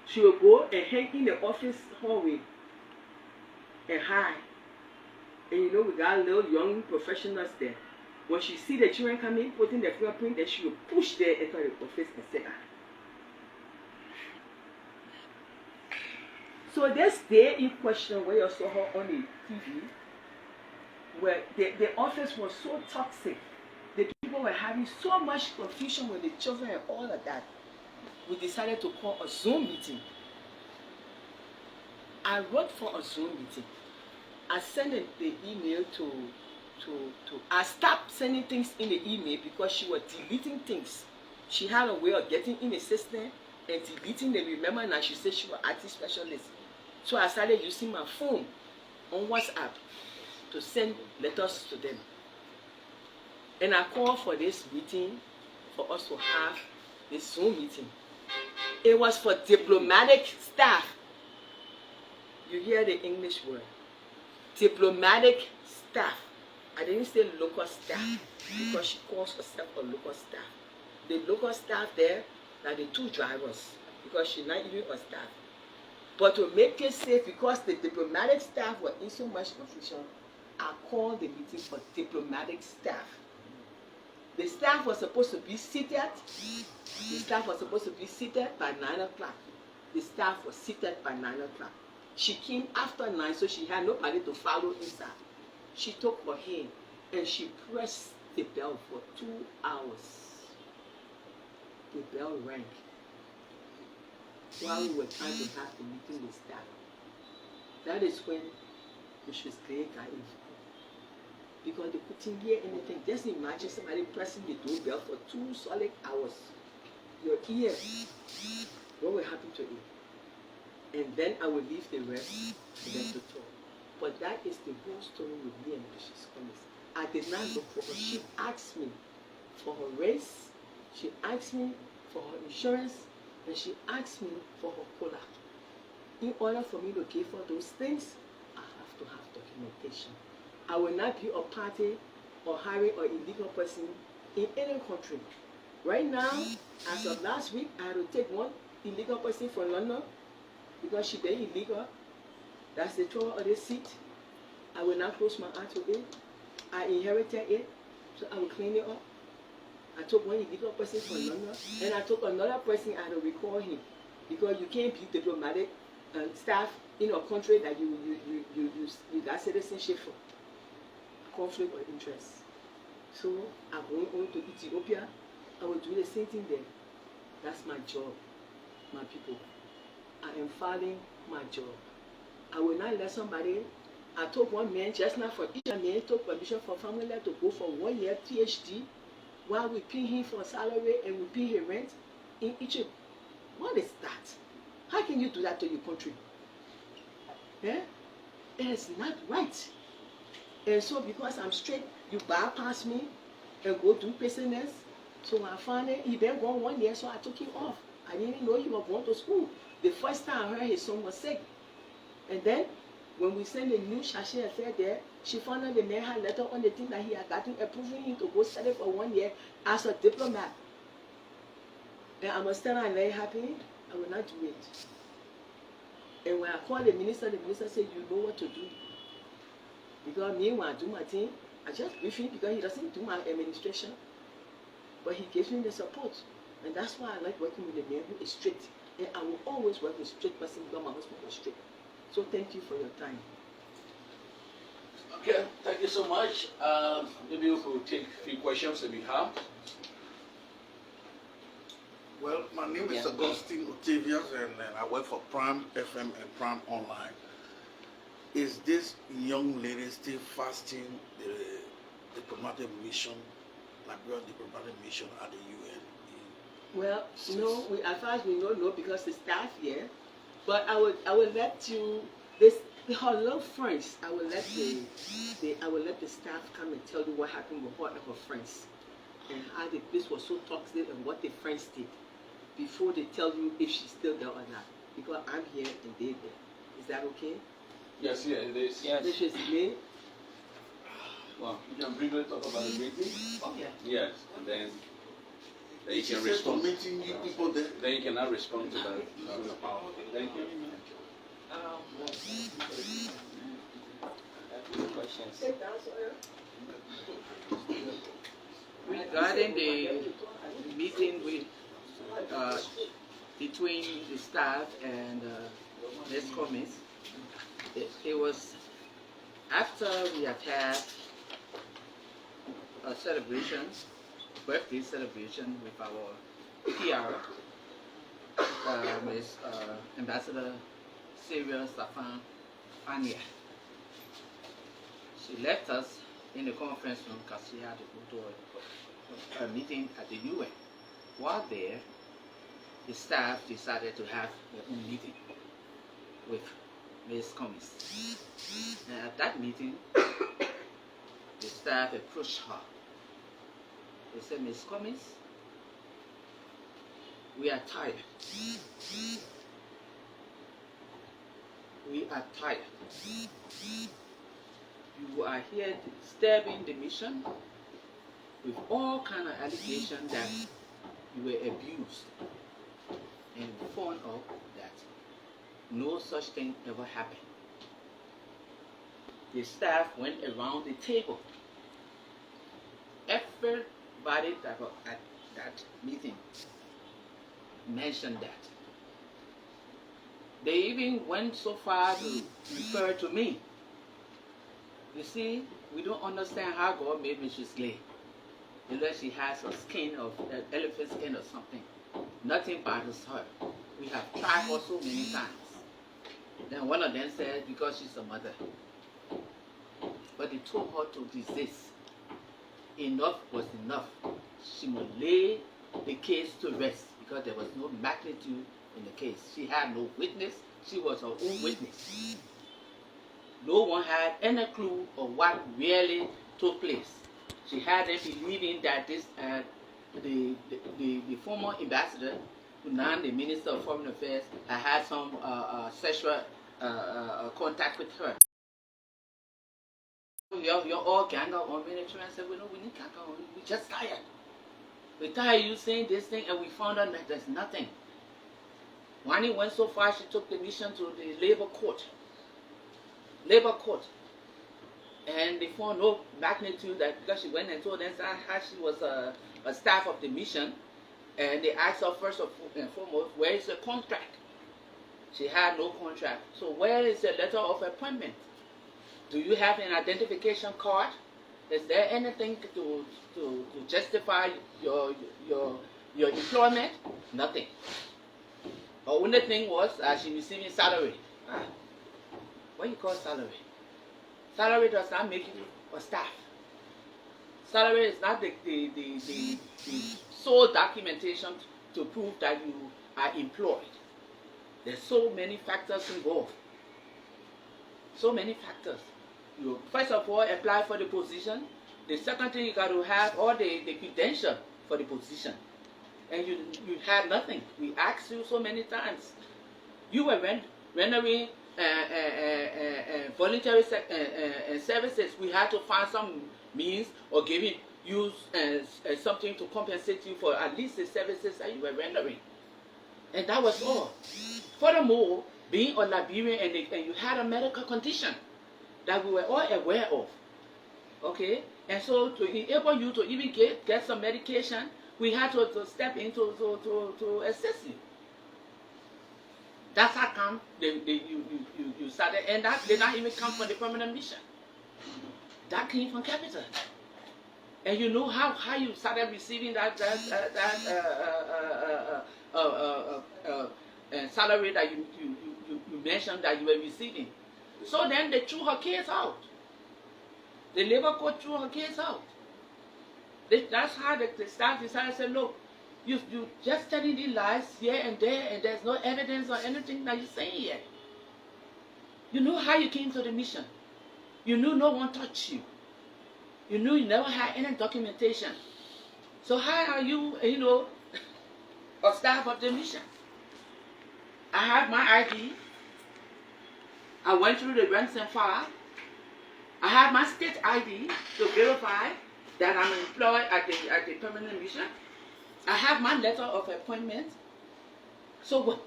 she will go and hang in the office hallway and hide. And you know, we got little young professionals there. When she see the children coming, putting the fingerprint, then she will push there into the office and say, So this day in question where you saw her on the TV the office was so toxic. The people were having so much confusion with the children and all of that. We decided to call a Zoom meeting. I wrote for a Zoom meeting. I sent the email to I stopped sending things in the email because she was deleting things. She had a way of getting in the system and deleting them. Remember now she said she was IT specialist. So I started using my phone on WhatsApp to send letters to them. And I called for this meeting for us to have this Zoom meeting. It was for diplomatic staff. You hear the English word. Diplomatic staff. I didn't say local staff because she calls herself a local staff. The local staff there are the two drivers because she's not even a staff. But to make it safe, because the diplomatic staff were in so much confusion, I called the meeting for diplomatic staff. The staff was supposed to be seated. The staff was supposed to be seated by 9 o'clock. The staff was seated by 9 o'clock. She came after 9, so she had nobody to follow inside. She took her hand and she pressed the bell for 2 hours. The bell rang while we were trying to have the meeting with staff. That is when Mrs. Gray got involved. Because they couldn't hear anything. Just imagine somebody pressing the doorbell for 2 solid hours. Your ear, what will happen to it? And then I will leave the rest for them to talk. But that is the whole story with me and Mrs. Collins. I did not look for her. She asked me for her race, she asked me for her insurance, and she asked me for her COLA. In order for me to give her those things, I have to have documentation. I will not be a party or hiring an illegal person in any country. Right now, as of last week, I had to take one illegal person from London because she been illegal. That's the trouble of this seat. I will not close my eye to it. I inherited it, so I will clean it up. I took one illegal person from London, and I took another person. I had to recall him because you can't be diplomatic staff in a country that you got citizenship for. Conflict of interest. So I'm going to Ethiopia. I will do the same thing there. That's my job, my people. I am filing my job. I will not let somebody. I took one man just now for each man took permission for family to go for 1 year PhD while we pay him for salary and we pay him rent in Egypt. What is that? How can you do that to your country? Eh? It is not right. And so because I'm straight, you bypass me and go do business. So when I found it, he been gone 1 year, so I took him off. I didn't know he was going to school. The first time I heard his son was sick. And then when we sent a new sachet affair there, she found out the man had letter on the thing that he had gotten approving him to go study for 1 year as a diplomat. And I must tell her I'm very happy. I will not do it. And when I called the minister said, you know what to do. Because me, when I do my thing, I just brief him because he doesn't do my administration. But he gives me the support. And that's why I like working with a man who is straight. And I will always work with straight person because my husband was straight. So thank you for your time. Okay, thank you so much. Maybe we could take a few questions that we have. Well, my name is Augustine Octavius, and I work for Prime FM and Prime Online. Is this young lady still fasting the diplomatic mission, Liberia diplomatic mission at the UN? Well, no, as far as we know, no, because the staff here. But I will let you her little friends. I will let the staff come and tell you what happened with her and her friends, and how the place was so toxic and what the friends did before they tell you if she's still there or not. Because I'm here and they're there. Is that okay? Yes, yeah, it is. Yes. This is me. Well, you can briefly talk about the meeting. Okay. Yes, and then you She can said for respond. meeting you people there. Then you cannot respond to that. Thank you. Questions. Regarding the meeting with between the staff and Ms. Cummings, it was after we had a celebration, birthday celebration with our PR, with Ambassador Sylvia Stefan Anya. She left us in the conference room because she had to go to a meeting at the UN. While there, the staff decided to have their own meeting with Ms. Cummings. And at that meeting, the staff approached her. They said, Ms. Cummings, we are tired. We are tired. You are here disturbing the mission with all kind of allegations that you were abused and found out that no such thing ever happened. The staff went around the table. Everybody that was at that meeting mentioned that. They even went so far to refer to me. You see, we don't understand how God made Mrs. Clay. Unless she has a skin of an elephant skin or something. Nothing bothers her. We have tried her so many times. Then one of them said, because she's a mother. But they told her to desist. Enough was enough. She must lay the case to rest because there was no magnitude in the case. She had no witness. She was her own witness. No one had any clue of what really took place. She had them believing that this the former ambassador, who now the Minister of Foreign Affairs, had some sexual contact with her. You're all gang up on military and said, well, no, we need gang up. We're just tired. We're tired of you saying this thing, and we found out that there's nothing. Wani went so far, she took the mission to the labor court. And they found no magnitude that because she went and told them how she was a staff of the mission, and they asked her first and foremost, where is the contract? She had no contract. So where is the letter of appointment? Do you have an identification card? Is there anything to justify your employment? Nothing. The only thing was she receiving salary. What you call salary? Salary does not make you a staff. Salary is not the sole documentation to prove that you are employed. There's so many factors involved. So many factors. You first of all apply for the position. The second thing, you got to have all the credential for the position. And you had nothing. We asked you so many times. You were rendering voluntary services. We had to find some means or giving you something to compensate you for at least the services that you were rendering. And that was all. Furthermore, being a Liberian and you had a medical condition that we were all aware of. Okay? And so to enable you to even get some medication, we had to step in to assist you. That's how come you started, and that did not even come from the permanent mission. That came from capital. And you know how you started receiving that salary that you mentioned that you were receiving. So then they threw her case out. The labor court threw her case out. That's how the staff decided to say, look, you just telling these lies here and there, and there's no evidence or anything that you're saying here. You know how you came to the mission. You knew no one touched you. You knew you never had any documentation. So how are you, a staff of the mission? I have my ID. I went through the ranks and file. I have my state ID to verify that I'm employed at the permanent mission. I have my letter of appointment. So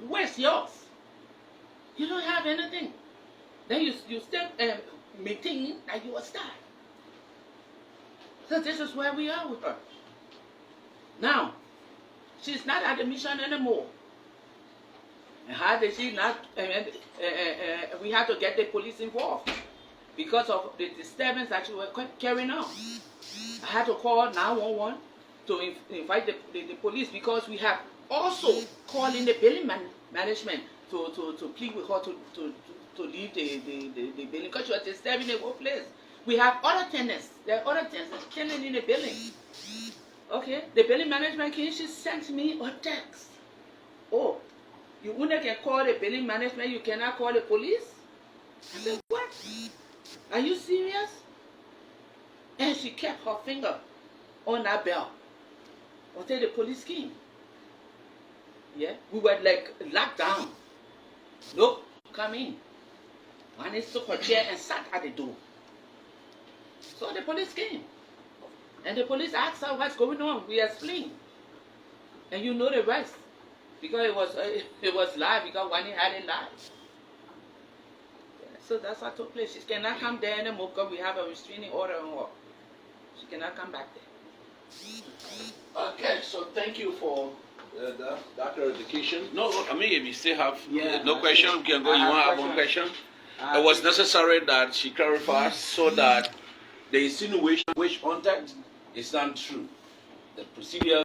where's yours? You don't have anything. Then you still maintain that you are staff. So this is where we are with her. Now, she's not at the mission anymore. And how did she not? We had to get the police involved because of the disturbance that you were carrying on. I had to call 911 to invite the police, because we have also called in the building management to plead with her to leave the building, because she was disturbing the whole place. We have other tenants. There are other tenants in the building. Okay, the building management came, she sent me a text. Oh, you only can call the building management, you cannot call the police? I said, what? Are you serious? And she kept her finger on that bell until the police came. Yeah, we were like locked down. Nope, come in. And he took her chair and sat at the door. So the police came. And the police asked her what's going on. We explained. And you know the rest. Because it was live, because Wani had it live. Yeah, so that's what took place. She cannot come there anymore because we have a restraining order on her. She cannot come back there. Okay, so thank you for that clarification. No, I mean, if you still have Yeah, no question, you can go. You want to have one question? It was necessary that she clarifies so that the insinuation which contact is not true. The procedure